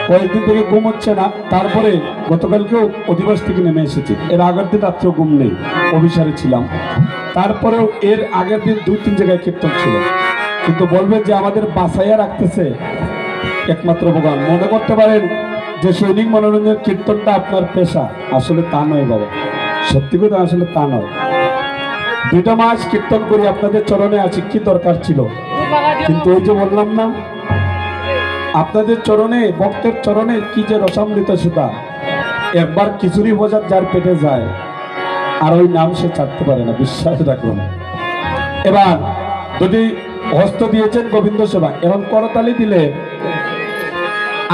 কয়েকদিন থেকে ঘুম হচ্ছে না। তারপরে গতকালকেও অধিবাস থেকে নেমে এসেছি। এর আগের দিন রাত্রেও ঘুম নেই, অভিসারে ছিলাম। তারপরেও এর আগের দিন 2-3 জায়গায় কীর্তন ছিল। কিন্তু বলবেন যে আমাদের বাঁচাইয়া রাখতেছে একমাত্র ভগবান। মনে করতে পারেন যে সৈনিক মনোরঞ্জনের কীর্তনটা আপনার পেশা, আসলে তা নয় বাবা, সত্যি কথা আসলে তা নয়। 2টা মাস কীর্তন করি, আপনাদের চরণে আছি, কি দরকার ছিল? কিন্তু ওই যে বললাম না, আপনাদের চরণে, ভক্তের চরণে কি যে রসামৃত সুতা। একবার খিচুড়ি বোঝা যার পেটে যায় আর ওই নাম সে ছাড়তে পারে না, বিশ্বাস রাখুন। এবার যদি হস্ত দিয়েছেন গোবিন্দ সেবা, এখন করতালি দিলে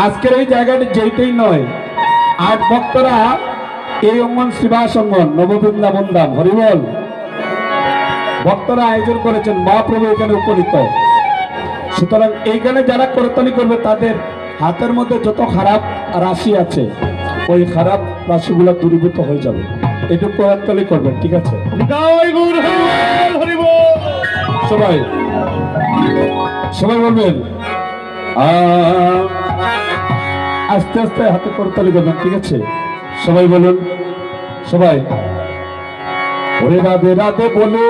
আজকের এই জায়গাটি যেইটাই নয়, আজ ভক্তরা এই অঙ্গন শিবাস অঙ্গন নববৃন্দাবন ধাম হরিবল ভক্তরা আয়োজন করেছেন, মহাপ্রভু এখানে উপনীত। সুতরাং এইখানে যারা করতালি করবে তাদের হাতের মধ্যে যত খারাপ রাশি আছে ওই খারাপ রাশিগুলো দূরীভূত হয়ে যাবে। এটুকু করতালি করবেন, ঠিক আছে? সবাই সবাই বলবেন আস্তে আস্তে হাতে করতালি করবেন, ঠিক আছে? সবাই বলুন, সবাই ওরে রাধে রাধে বলে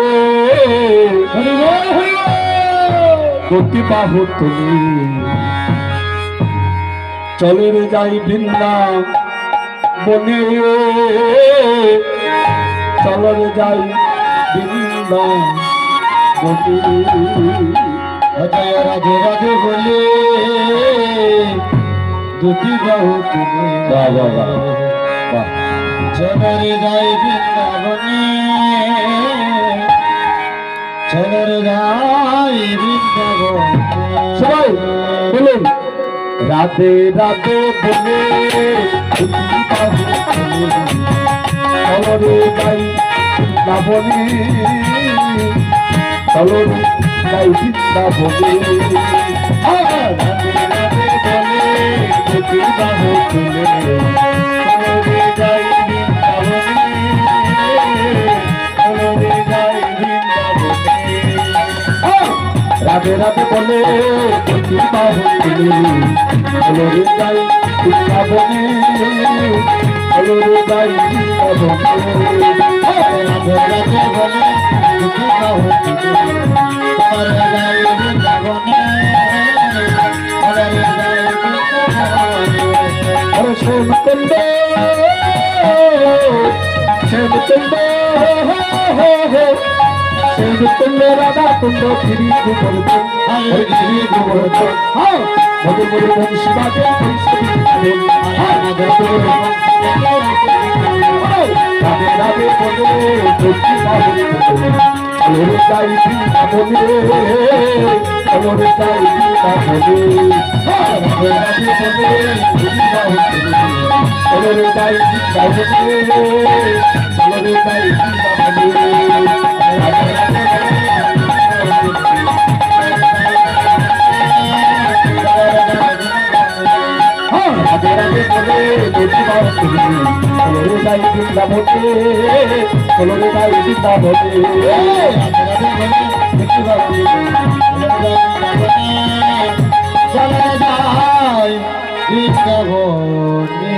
প্রতি বাহু তুমি চলে রে যাই বৃন্দাবনে, চলো রে যাই বৃন্দাবনে। রাধে রাধে বলে দুটি বাহু তুমি, চলো রে যাই বৃন্দাবনে, চলো রে যাই বৃন্দাবনে। সবাই বলুন রাধে রাধে বলে দুটি বাহু তুমি, চলো রে যাই বৃন্দাবনে, চলো রে যাই বৃন্দাবনে। রাধে রাধে বলে দুটি বাহু তুলে, চলো রে যাই বৃন্দাবনে, চলো রে যাই বৃন্দাবনে। রাধে রাধে বলে দুটি বাহু তুলে, চলো রে যাই বৃন্দাবনে, চলো রে যাই বৃন্দাবনে। রাধে রাধে বলে দুটি বাহু তুলে, চলো রে যাই বৃন্দাবনে, চলো রে যাই বৃন্দাবনে। আরে শ্যামকুন্ড শ্যামকুন্ড শ্যামকুন্ড রাধা কুন্ড গিরি গোবর্ধন, হরে গিরি গোবর্ধন। মধু মধু বংশী বাজে রাধে রাধে বলে দুটি বাহু তুলে, চলো রে যাই বৃন্দাবনে, চলো রে যাই বৃন্দাবনে। রাধে রাধে বলে দুটি বাহু তুলে, চলো রে যাই বৃন্দাবনে, চলো রে যাই বৃন্দাবনে। রাধে রাধে রাধে রাধে বলে দুটি বাহু তুলে, চলো রে যাই বৃন্দাবনে, চলো রে যাই বৃন্দাবনে। দুটি বাহু চলো রে যাই বৃন্দাবনে।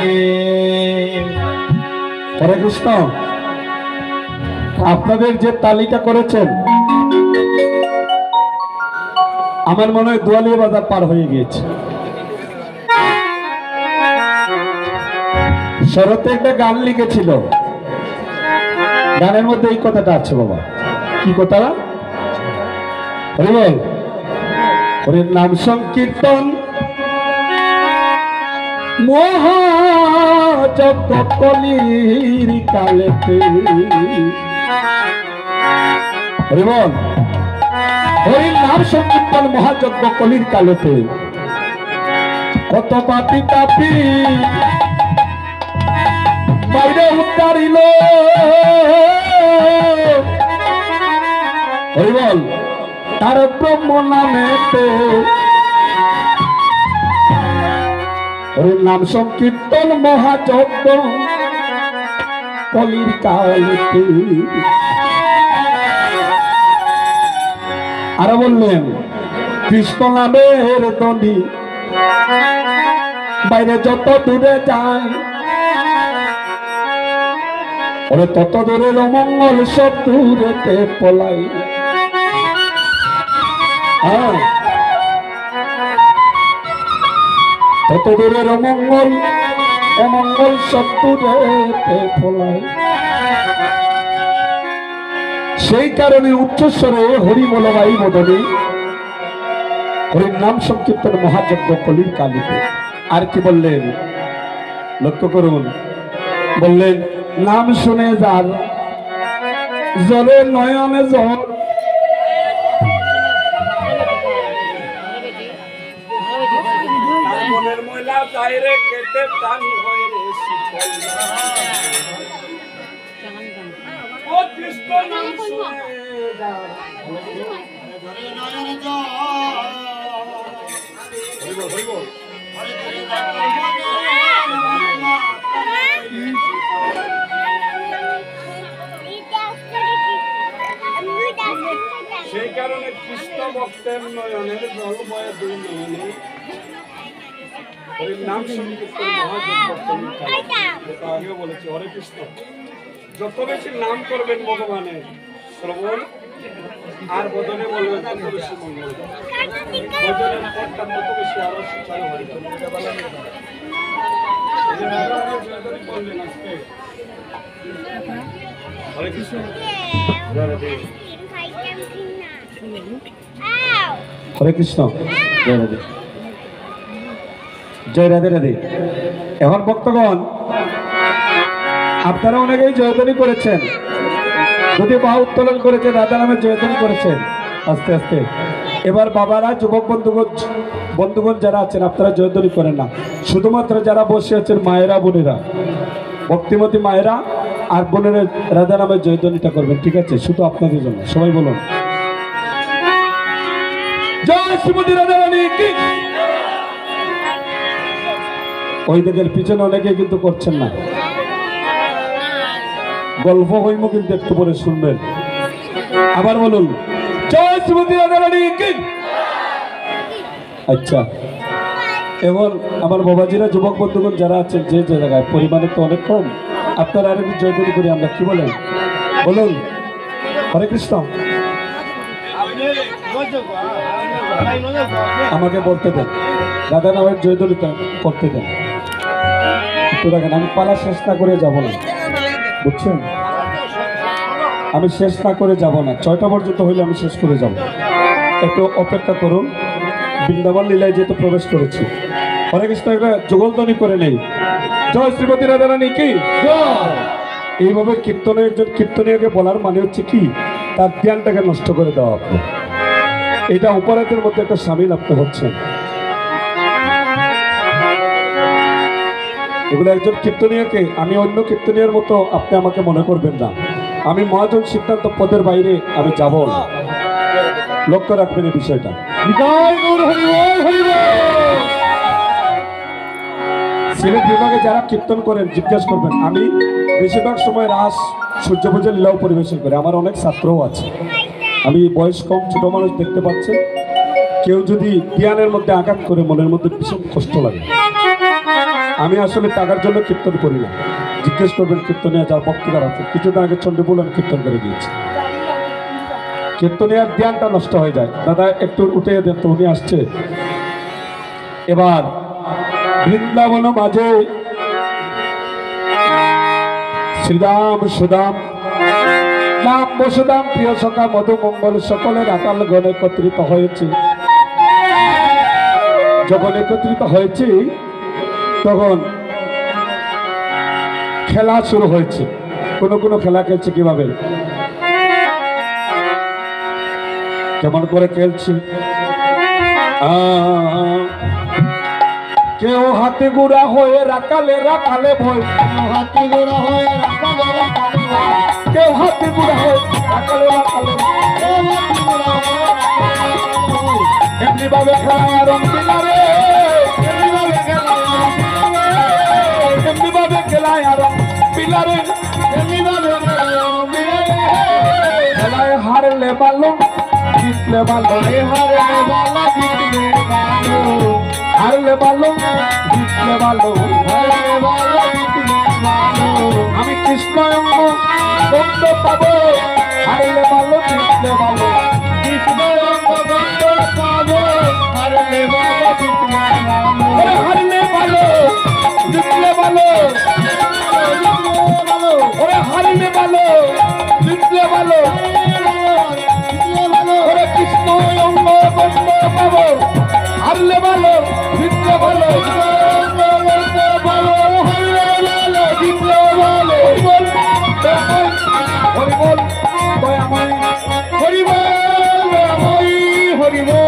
হরে কৃষ্ণ। আপনাদের যে তালিকা করেছেন আমার মনে হয় দুয়ালিয়া বাজার পার হয়ে গিয়েছে। শরতে একটা গান লিখেছিল, গানের মধ্যে এই কথাটা আছে বাবা। কি কথা? হরিবল হরির নাম সংকীর্তন মহাযজ্ঞ কলির কালেতে। হরিবল হরির নাম সংকীর্তন মহাযজ্ঞ কলির কালেতে, কত পাপি তাপি বাইরে উত্তারিল। হরিবল তার ব্রহ্ম নামেতে, হরির নাম সংকীর্তন মহাযজ্ঞ কলির কালেতে। আরো বললেন কৃষ্ণ নামের ধ্বনি বাইরে যত দূরে যায় ওরে তত দূরের অমঙ্গল সব দূরেতে পলাই। তত দূরের অমঙ্গল অমঙ্গল সব দূরেতে পলাই। সেই কারণে উচ্চস্বরে হরি বলবাই বদলে হরির নাম সংকীর্তন মহাযজ্ঞ কলির কালিতে। আর কি বললেন লক্ষ্য করুন, বললেন নাম শুনে যার জলে নয়নে জল, মনের ময়লা যায় রে কেটে প্রাণ হয় রে শীতল। ও কৃষ্ণ নাম শুনে যার জলে নয়নে জল। সেই কারণে কৃষ্ণ ভক্তের নয়নের জল বয়ে দুই নয়নে হরির নাম সংকীর্তন মহাযজ্ঞ। আগেও বলেছি হরে কৃষ্ণ যত বেশি নাম করবেন ভগবানের শ্রবণ আর বদনে বলবেন তত বেশি মঙ্গল। বদনের পথটা তত বেশি আরো চালু হয়ে যাবে। বললেন আজকে হরে কৃষ্ণ হরে কৃষ্ণ জয় রাধে জয় রাধে রাধে। এখন ভক্তগণ আপনারা অনেকেই জয়ধ্বনি করেছেন, যদি বাহু উত্তোলন করেছেন, রাধা নামে জয়ধ্বনি করেছেন আস্তে আস্তে। এবার বাবারা যুবক বন্ধুগণ যারা আছেন আপনারা জয়ধ্বনি করেন না, শুধুমাত্র যারা বসে আছেন মায়েরা বোনেরা ভক্তিমতী মায়েরা আর বোনেরা রাধা নামে জয়ধ্বনিটা করবেন, ঠিক আছে? শুধু আপনাদের জন্য। সবাই বলুন জয় শ্রীমতী রাধা রানী কি। ওই দেখেন পিছনে অনেকে কিন্তু করছেন না, গল্প হইম কিন্তু একটু পরে শুনবেন। আবার বলুন জয় শ্রীমতী রাধা রানী কি। আচ্ছা এখন আমার বাবাজিরা যুবক বন্ধুগণ যারা আছেন যে যে জায়গায়, পরিমাণে তো অনেক কম, আপনারা আরেকটু জয়ধ্বনি করি আমরা, কি বলেন? বলুন হরে কৃষ্ণ। আমাকে বলতে দেন, দাদা নামের জয়ধ্বনিটা করতে দেন একটু দেখেন। আমি পালা শেষ না করে যাব না, বুঝছেন? আমি শেষ না করে যাব না, 6টা পর্যন্ত হইলে আমি শেষ করে যাব। একটু অপেক্ষা করুন। বৃন্দাবন লীলায় যেহেতু প্রবেশ করেছি, হরে কৃষ্ণ একটা যুগলধ্বনি করে নেই জয় শ্রীমতী রাধা রানী কি। এইভাবে কীর্তনে একজন কীর্তনীয়কে বলার মানে হচ্ছে কি, তার ধ্যানটাকে নষ্ট করে দেওয়া। আপনি এটা অপরাধের মধ্যে একটা সামিল আপনি হচ্ছেন। এগুলো একজন কীর্তনীয়কে, আমি অন্য কীর্তনীয়ের মতো আপনি আমাকে মনে করবেন না। আমি মহাজন সিদ্ধান্ত পদের বাইরে আমি যাব না, লক্ষ্য রাখবেন এই বিষয়টা। সিলেট বিভাগে যারা কীর্তন করেন জিজ্ঞাসা করবেন। আমি বেশিরভাগ সময় রাস সূর্য পূজা লীলাও পরিবেশন করি, আমার অনেক ছাত্রও আছে। আমি বয়স কম ছোট মানুষ দেখতে পাচ্ছেন, কেউ যদি জ্ঞানের মধ্যে আঘাত করে মনের মধ্যে ভীষণ কষ্ট লাগে। আমি আসলে টাকার জন্য কীর্তন করি না, জিজ্ঞেস করবেন কীর্তনিয়া যার বক্তৃতার আছে। কিছুটা আগে চণ্ডীপুর আমি কীর্তন করে দিয়েছি, কীর্তনিয়ার জ্ঞানটা নষ্ট হয়ে যায়। দাদা একটু উঠে দেন তো, উনি আসছে। এবার বৃন্দাবন মাঝে শ্রীরাম সুদাম নাম বসুদাম প্রিয় সখা মধু মঙ্গল সকলের আকাল গণ একত্রিত হয়েছে। যখন একত্রিত হয়েছে তখন খেলা শুরু হয়েছে। কোনো খেলা খেলছে কিভাবে, কেমন করে খেলছে। কেউ হাতে গুড়া হয়ে রাখালে রাখালে ভয়, হাতে গুড়া হয়ে রাখালে রাখালে ভয়, কেউ হাতে গুড়া হয়ে রাখালে রাখালে এমনি ভাবে খেলায় রং পিলারে, এমনি ভাবে খেলায় রং পিলারে, এমনি ভাবে খেলায় হারলে ভালো জিতলে ভালো, হারলে ভালো জিতলে ভালো, হারলে ভালো জিতলে ভালো, আমি কৃষ্ণ অঙ্গ বন্ধ পাবো, হারলে ভালো জিতলে ভালো, হারলে ভালো জিতলে ভালো, ওরে হারলে ভালো জিতলে ভালো, ওরে কৃষ্ণ অঙ্গ বন্ধ পাবো, হারলে ভালো জিতলে ভালো, হরিবল দয়াময়, হরিবল দয়াময়, হরিবল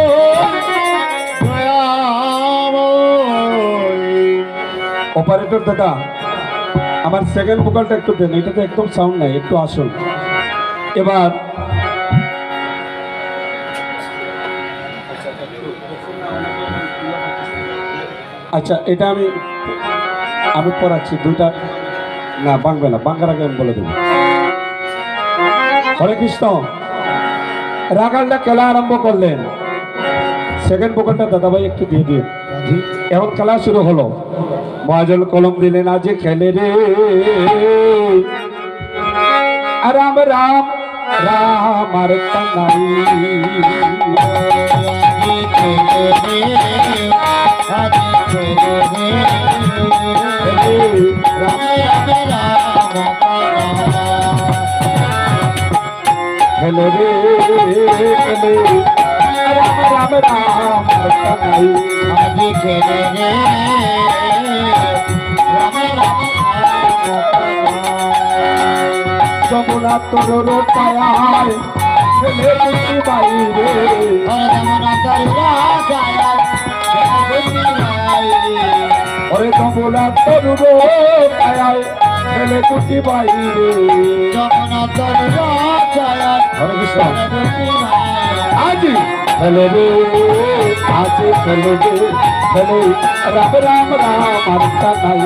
অপারেটর দাদা আমার সেকেন্ড ভোকালটা একটু দেন, এটাতে একদম সাউন্ড নাই, একটু আসুন এবার। আচ্ছা এটা আমি পড়াচ্ছি দুইটা, না বাংবে না, বাংলার আগে আমি বলে দেব। হরে কৃষ্ণ, রাগালটা খেলা আরম্ভ করলেন, সেকেন্ড ভোকালটা দাদাভাই একটু দিয়ে দিন। এখন খেলা শুরু হলো, মহাজন কলম দিলেন আজ খেলে রে রাম রাম রাম আর কানাই, খেলে রে খেলে রাম রাম রাম আর কানাই, আজ খেলে রে যমুনা তোর পায়ায় ছেলে বুঝি বাইরে, ওরে যমুনা তোর পায়ায় ছেলে বুঝি বাইরে, আজ খেলে রে আজ খেলে রে খেলে রাম রাম রাম আর কানাই,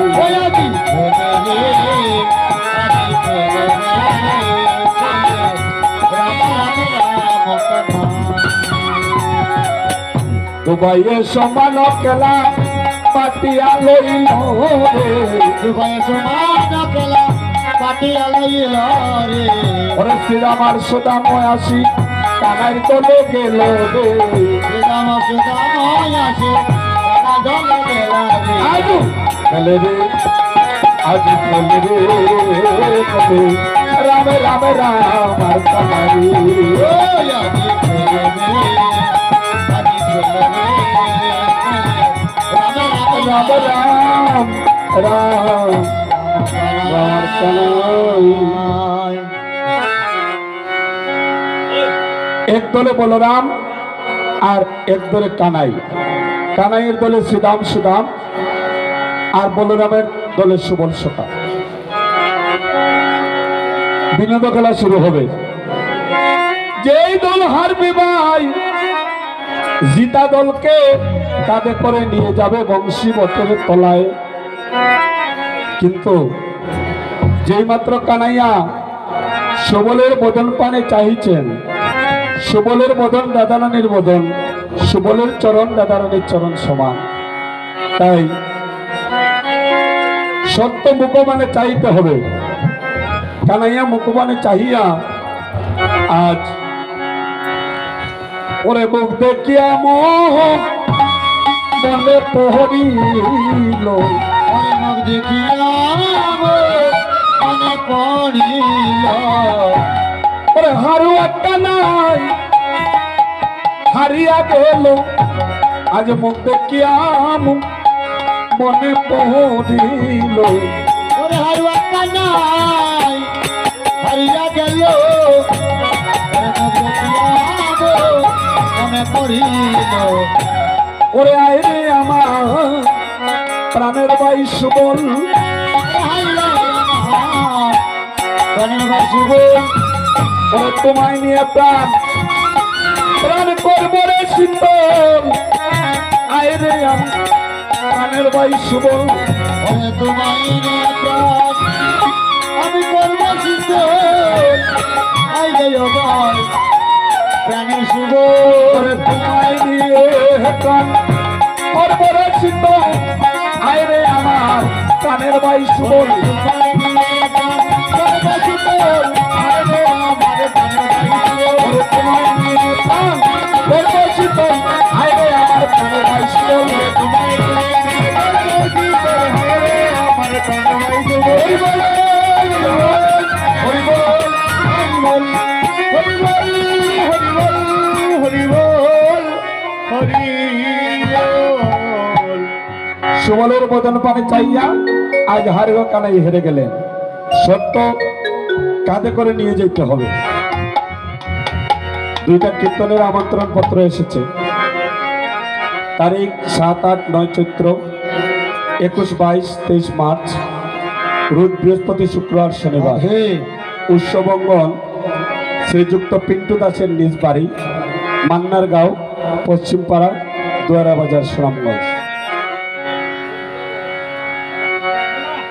দুবাইয়ে সমান খেলা পাটিয়া লইল রে, দুবাইয়ে সমান খেলা পাটিয়া লইল রে, ওরে শ্রীরামার সুদাময় আসি কানাই তোলে গেল রে, শ্রীরামার সুদাময় আসি কানা দলে গেল রে, আজ খেলে রে আজ খেলে রে খেলে রাম রাম রাম আর কানাই, রাম রাম রাম রাম কানাই। এক দলে বলরাম আর এক দলে কানাই, কানাইয়ের দলে শ্রীরাম সুদাম আর বলরামের দলে সুবল সখা। বিনোদ খেলা শুরু হবে, যেই দল হারবে ভাই জিতা দলকে কাঁধে করে নিয়ে যাবে বংশী বটরের তলায়, কিন্তু যেই মাত্র কানাইয়া সুবলের বদন পানে চাইছেন, সুবলের বদন দাদারানীর বদন, সুবলের চরণ দাদারানীর চরণ সমান, তাই সত্য মুখবানে চাইতে হবে। কানাইয়া মুখবানে চাহিয়া আজ ওরে মুখ দেখিয়া মনে পড়িল, মুখ দেখিয়া মনে পড়িল, ওরে হারুয়া কানাই হারিয়া গেল, আজ মুখ দেখিয়া মনে পড়িল, ওরে হারুয়া কানাই হারিয়া গেল, মনে পড়িল, ওরে আয় রে আমার প্রাণের ভাই সুবল, প্রাণের ভাই সুবল, ওরে তোমায় নিয়ে প্রাণ প্রাণ করবো রে শীতল, আয় রে আমার প্রাণের ভাই সুবল, ওরে তোমায় নিয়ে প্রাণ আমি করবো শীতল, আয় রে আমার প্রাণের সুবল, ওরে তোমায় নিয়ে প্রাণ সর্বরচিত আইরে আমার কানের বাই সুবল সর্বরচিত আইরে আমার কানের বাই সুবল সুবলের বদন পানে চাইয়া আজ হারিও কানাই হেরে গেলেন। সত্য কাঁধে করে নিয়ে যেতে হবে। দুইটা কীর্তনের আমন্ত্রণ পত্র এসেছে। তারিখ 7, 8, 9 চৈত্র, 21, 22, 23 মার্চ, রোজ বৃহস্পতি, শুক্রবার, শনিবার। উৎসবঙ্গন শ্রীযুক্ত পিন্টু দাসের নিজ বাড়ি মান্নারগাঁও, পশ্চিমপাড়া, দুয়ারা বাজার, সুনামগঞ্জ।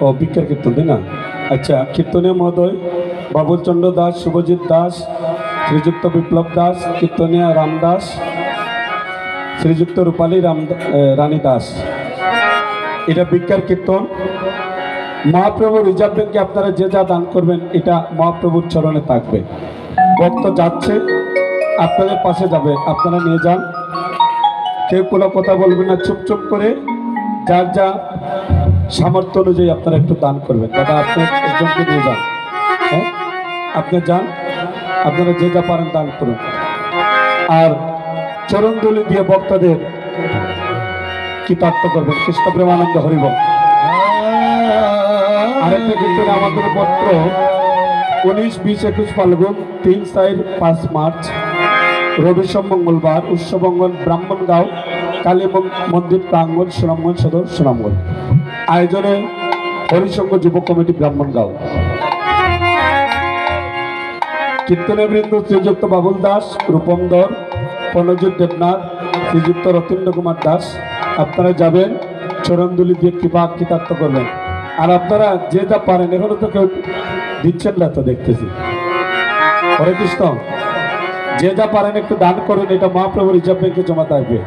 ও বিজ্ঞার কীর্তন তাই না? আচ্ছা, কীর্তনীয় মহোদয় বাবুলচন্দ্র দাস, শুভজিৎ দাস, শ্রীযুক্ত বিপ্লব দাস, কীর্তনীয় রামদাস, শ্রীযুক্ত রূপালী রানী দাস। এটা বিজ্ঞার কীর্তন। মহাপ্রভু রিজার্ভ ব্যাংকে আপনারা যে যা দান করবেন এটা মহাপ্রভুর চরণে থাকবে। ভক্ত যাচ্ছে, আপনাদের পাশে যাবে, আপনারা নিয়ে যান। কেউ কোনো কথা বলবেন না, চুপ চুপ করে যার যা সামর্থ্য অনুযায়ী আপনারা একটু দান করবেন। দাদা আপনি একজনকে নিয়ে যান, হ্যাঁ আপনি যান, আপনারা যে যা পারেন দান করুন। আর চরণদুলি দিয়ে ভক্তদের কৃতার্থ করবেন। কৃষ্ণ প্রেমানন্দ হরিবল। আরেকটা কিন্তু আমাদের পত্র 19, 20, 21 ফাল্গুন, 3, 4, 5 মার্চ, রবি সোম মঙ্গলবার, উৎসবঙ্গন ব্রাহ্মণগাঁও কালী মন্দির প্রাঙ্গণ, সুনামগঞ্জ সদর, সুনামগঞ্জ। আয়োজনে হরিসংঘ যুব কমিটি, ব্রাহ্মণগাঁও। কীর্তনের বৃন্দ শ্রীযুক্ত বাবুল দাস, রূপম দর, প্রণজিৎ দেবনাথ, শ্রীযুক্ত রতীন্দ্র কুমার দাস। আপনারা যাবেন, চরণদুলি দিয়ে কৃতার্থ করবেন। আর আপনারা যে যা পারেন, এখনো তো কেউ দিচ্ছেন না তো দেখতেছি। হরে কৃষ্ণ, যে যা পারেন একটু দান করুন। এটা মহাপ্রভু রিজার্ভ ব্যাংকে জমা থাকবে।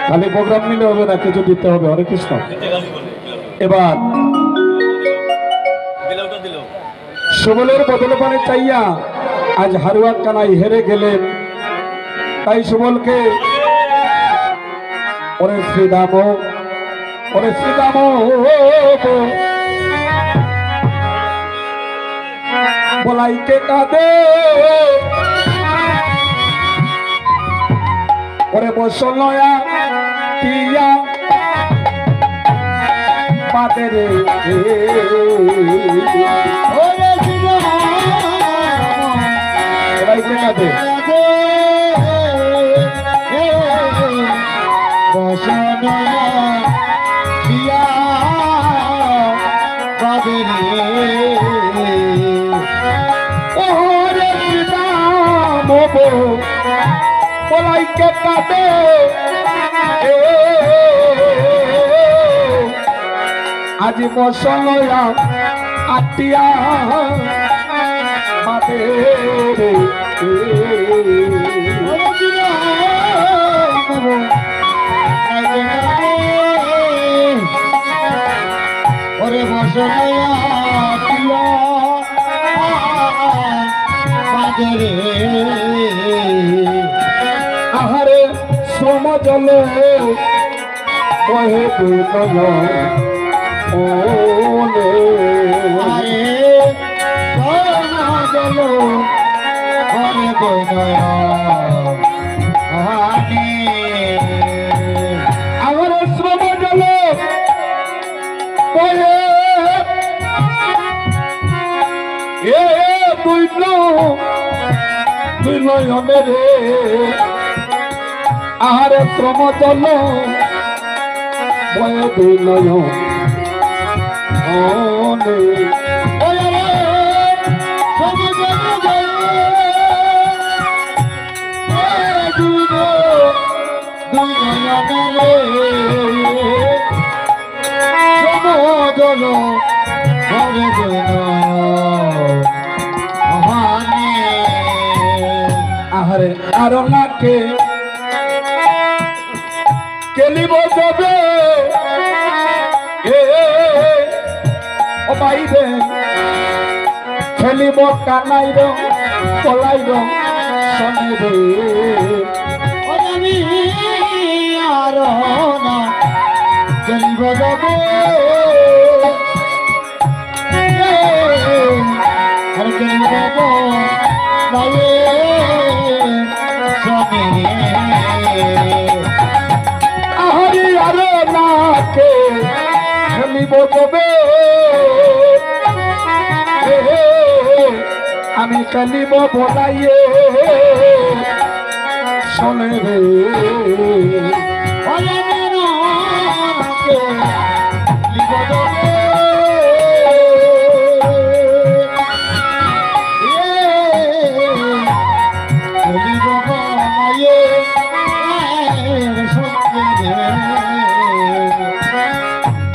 খালি প্রোগ্রাম নিলে হবে না, কিছু দিতে হবে। হরে কৃষ্ণ। এবার সুবলের বদলে পানে চাইয়া আজ হারুয়া কানাই হেরে গেলেন। তাই সুবলকে ওরে শ্রীদাম, ওরে শ্রীদাম বলাইতে কাঁদে, ওরে বসলয়া টিয়া পাতে রে, বলাইতে কাঁদে বসলয়া টিয়া পাতে রে, ওরে শ্রীরাম বলাইতে কাঁদে, আজ বসলয়া আটিয়া মাতে ওরে বসলয়া আটিয়া মাতে রে। আহারে শ্রম জলে বহে দুর্নয় ওলে, আরে শ্রম জল বহে দুর্নয় হানি, আমার শ্রম জল বহে দুই নয়নে রে। আহারে শ্রম জল বয়ে দুই নয়নে, আহারে আর নাকে খেলিব যাবে ও বাইরে খেলিব কানাই রং পলাই রং শোনে রে আমি আর না খেলিব যাবে আর খেলিব যাব বাইরে শোনে আহরি আর নাকে খেলিব যাবে আমি খেলিব বলাইয়ে শোনে রে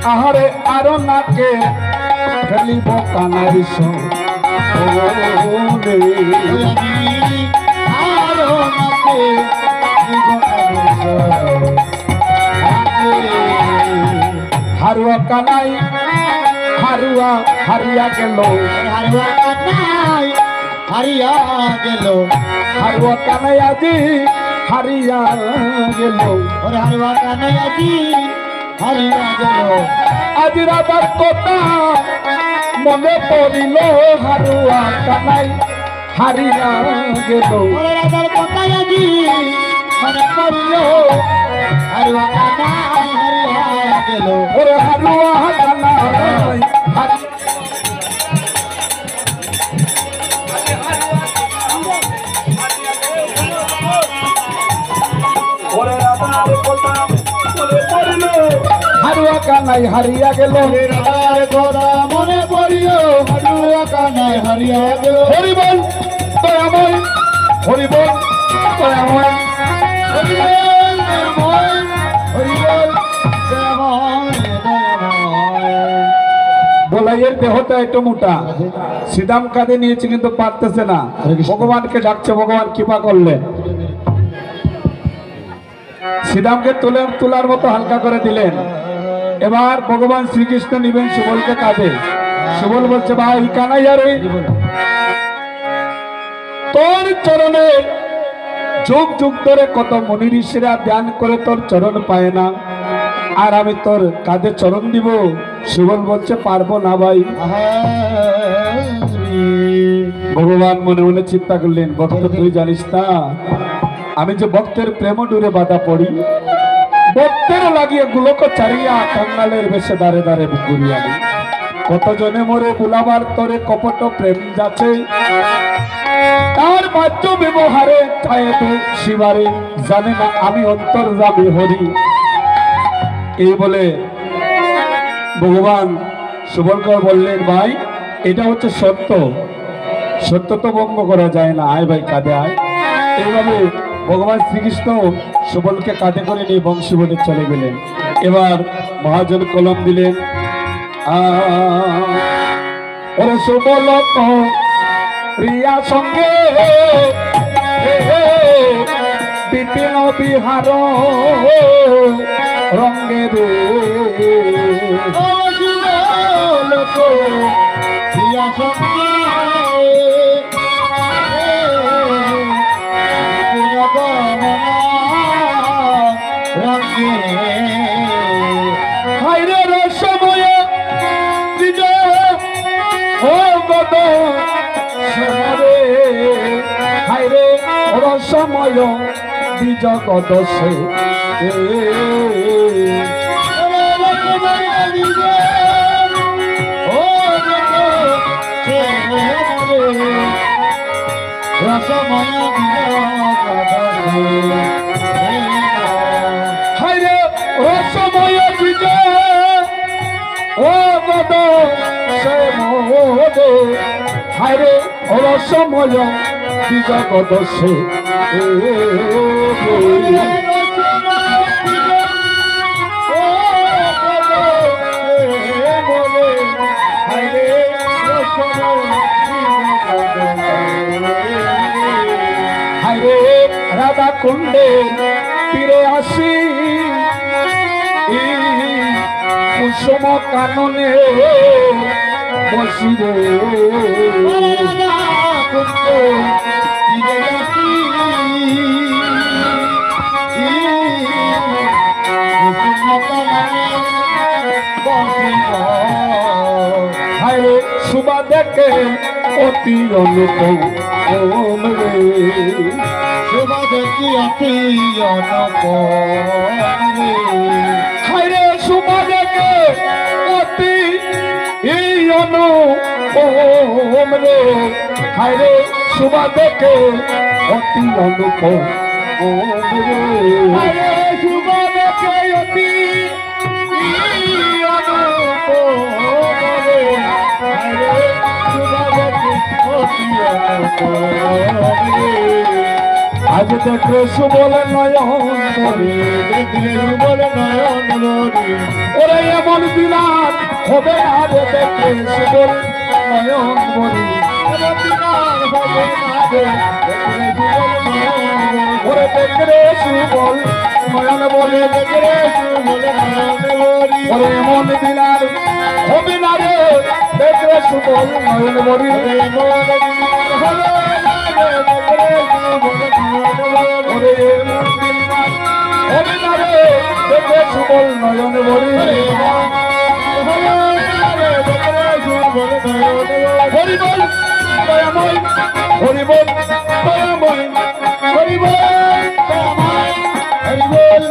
আহারে আরো নাকে খেলিব কানারি হারুয়া কানাই হারুয়া হারিয়া গেল হারুয়া কানাই হারিয়া গেল হারুয়া কানাই আজি হারিয়া গেল ওরে হারুয়া কানাই আজি হারিয়া গেল আজি রাবার কথা মনে পড়িল হারুয়া কানাই হারিয়া গেল ওরে রাজার কথা আজি মনে পড়িল হারুয়া কানাই হারিয়া গেল ওরে হারুয়া কানাই হারুয়া কানাই হারিয়া গেল রাজার কথা মনে পড়িল হারুয়া কানাই হারিয়া গেল হরিবল দয়াময় হরিবল দয়াময় বলাইয়ের দেহটা একটু মোটা সিদাম কাঁধে নিয়েছে কিন্তু পারতেছে না ভগবানকে ডাকছে ভগবান কৃপা করলেন সিদামকে তোলার মতো হালকা করে দিলেন এবার ভগবান শ্রীকৃষ্ণ নিবেন সুবলকে কাঁধে সুবল বলছে ভাই কানাইয়া রে তোর চরণে যুগ যুগ ধরে কত মুনি ঋষিরা ধ্যান করে তোর চরণ পায় না আর আমি তোর কাঁধে চরণ দিব সুবল বলছে পারবো না ভাই ভগবান মনে মনে চিন্তা করলেন ভক্ত তুই জানিস না আমি যে ভক্তের প্রেম ডুরে বাধা পড়ি ভক্তের লাগিয়ে গুলোক চারিয়া কাঙ্গালের বেশে দাঁড়ে দাঁড়ে ঘুরিয়া দিই কতজনে মরে বুলাবার তরে কপট প্রেম যাচ্ছে তার বাহ্য ব্যবহারে ছায়েতে শিবারে জানে না আমি অন্তর্যামী হরি এই বলে ভগবান সুবলকে বললেন ভাই এটা হচ্ছে সত্য সত্য তো ভঙ্গ করা যায় না আয় ভাই কাঁধে আয় এইভাবে ভগবান শ্রীকৃষ্ণ সুবলকে কাঁধে করে নিয়ে বংশী বনে চলে গেলেন এবার মহাজন কলম দিলেন ওরে সুবল প্রিয়া সঙ্গে বিপিন বিহার রঙ্গে রে প্রিয়া সঙ্গে হাইরে রসময় ও গদ হাইরে রসময় বিজগত সে রসময় হাইরে রসময় বিজয় ও গদ সে মোদে হাইরে রসময় বিজগত সে হাইরে রাধা কুণ্ডে তীরে আসি কুসুম কাননে বসিরে হায় সুবা দেখে অতি অনুপম রে সুবা দেখি অতি অনুপম রে হায় রে সুবা দেখে অতি অনুপম রে হায় রে সুবা দেখে অতি অনুপম রে হায় রে সুবা দেখে অতি আজ দেখে সুবল নয়ন সুবল নয়ন ওরে এমন দিনার হবে আর দেখে সুবল নয়ন মরি ওরে দেখে সুবল নয়ন বলে দেখে সুবল নয়ন মরি ওরে এমন দিনার হবে না রে দেখে সুবল নয়ন মরি সুবল নয়ন বরি হরিবল দয়াময় হরিবল দয়াময় হরিবল দয়াময় হরিবল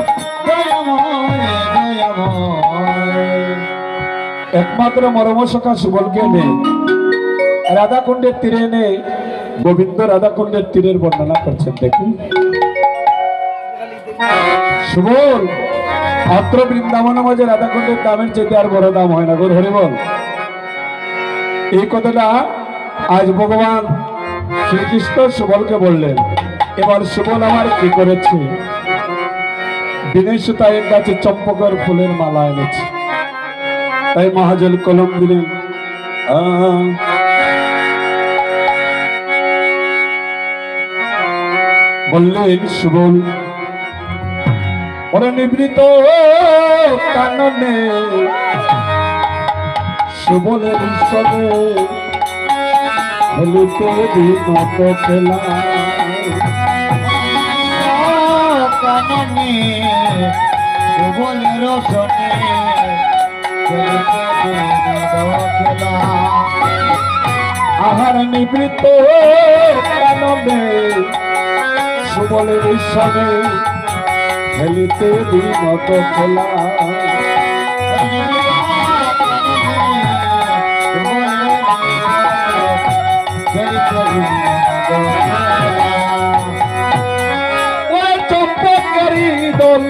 একমাত্র মরমসখা সুবলকে নে রাধাকুণ্ডের তীরে এনে গোবিন্দ রাধাকুণ্ডের তীরের বর্ণনা করছেন দেখুন সুবল অত্র বৃন্দাবনের মাঝে রাধাকুণ্ডের দামের চেয়ে আর বড় দাম হয় না গো হরিবল এই কথাটা আজ ভগবান শ্রীকৃষ্ণ সুবলকে বললেন এবার সুবল আমার কি করেছে দিনেশ তাইয়ের কাছে চম্পকের ফুলের মালা এনেছে তাই মহাজল কলম দিলেন বললেন সুবল ওরে নিবৃত কাননে সুবলের সঙ্গে হলুতে বিনত খেলা কাননে সুবলের সঙ্গে খেলা আহার নিবৃত কাননে সুবলের সঙ্গে খেলিতে বিনত খেলা চম্পকারী দল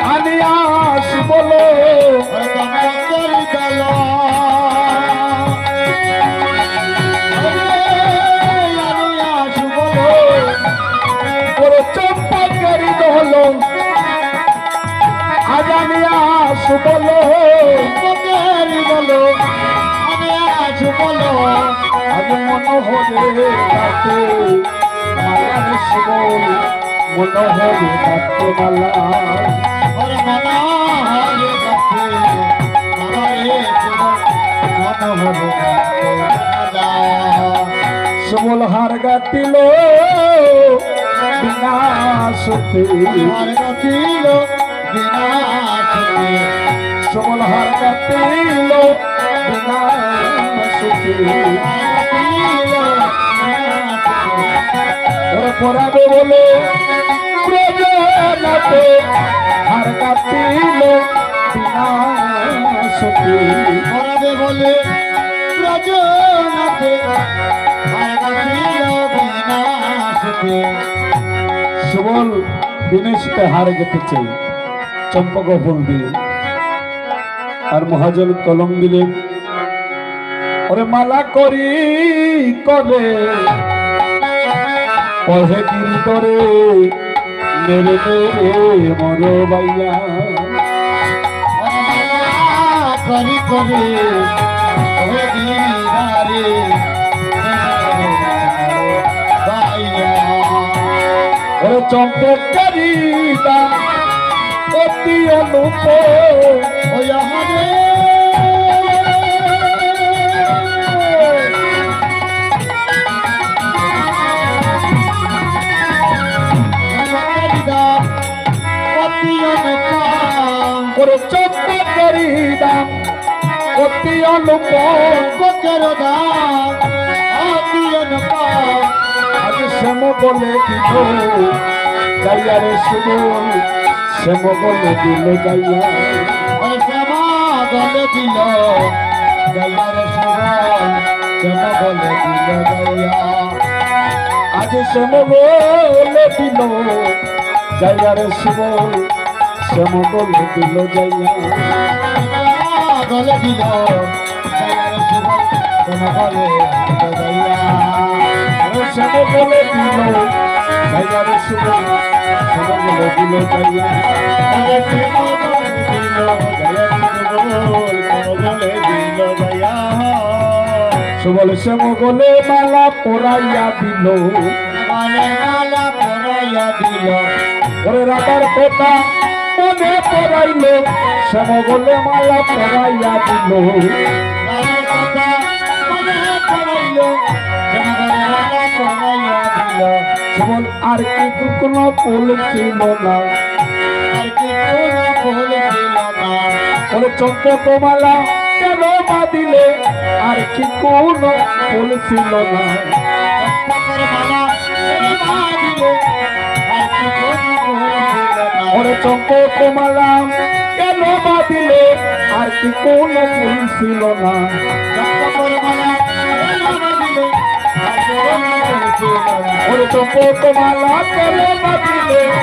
আনিয়া সুবল চম্পকারী দল আজানিয়া সুবল বলো সুবল আজ মনোহরে কাছে মালার সুবল মনোহরে কাছে মালা হরে মনোহরে কাছে মালারে মনোহরে কাছে সুবল হার গাতিল বিনাশতে হার গাতিল বিনাশতে সুবল হার গাতিল বিনাশতে ওরা পড়াবে বলে প্রয়োজনাতে হার গাতিল বিনাশতে পড়াবে বলে প্রয়োজনাতে হার গাতিল বিনাশতে সুবল বিনেশতে হার গেতেছে চম্পক ফুল দিয়ে আর মহাজন কলম দিলেন ওরে মালা করি করে পহে গিরি করে মেরে মেরে মর বাইয়া করি করে ওরে দিনারে বাইয়া ওরে চম্পকারী দা অতি অতি অনুপ ওই আমাদের করে চোখে করি দাম অতি অনুপ কোকের দাম অতি অনুপম আজ শ্যাম বলে দিল যাইয়া রে সুবল শ্যাম বলে দিল যাইয়া ওই শ্যামা গলে দিল যাইয়ার সুবল শ্যামা গলে দিল যাইয়া আজ শ্যাম বলে দিল যাইয়া রে সুবল শ্যাম বলে দিল যাইয়া গলে দিল যাইয়ার সুবল শ্যামা গলে দিল যাইয়া শ্যাম বলে দিল যাইয়া রে সুবল শ্যাম বলে দিল যাইয়া সুবল শ্যাম বলে মালা পরাইয়া দিল ওরে রাতার কথা মনে পড়াইল শ্যাম বলে মালা পরাইয়া দিল সুবল আর কি কোনো ফুল ছিল না ওরে চম্পক মালা কেন বাঁধিলে আর কি কোনো ফুল ছিল না ওরে চম্পক মালা কেন বাঁধিলে আর কি কোনো ফুল ছিল না ওরে চম্পক মালা কেন বাঁধিলে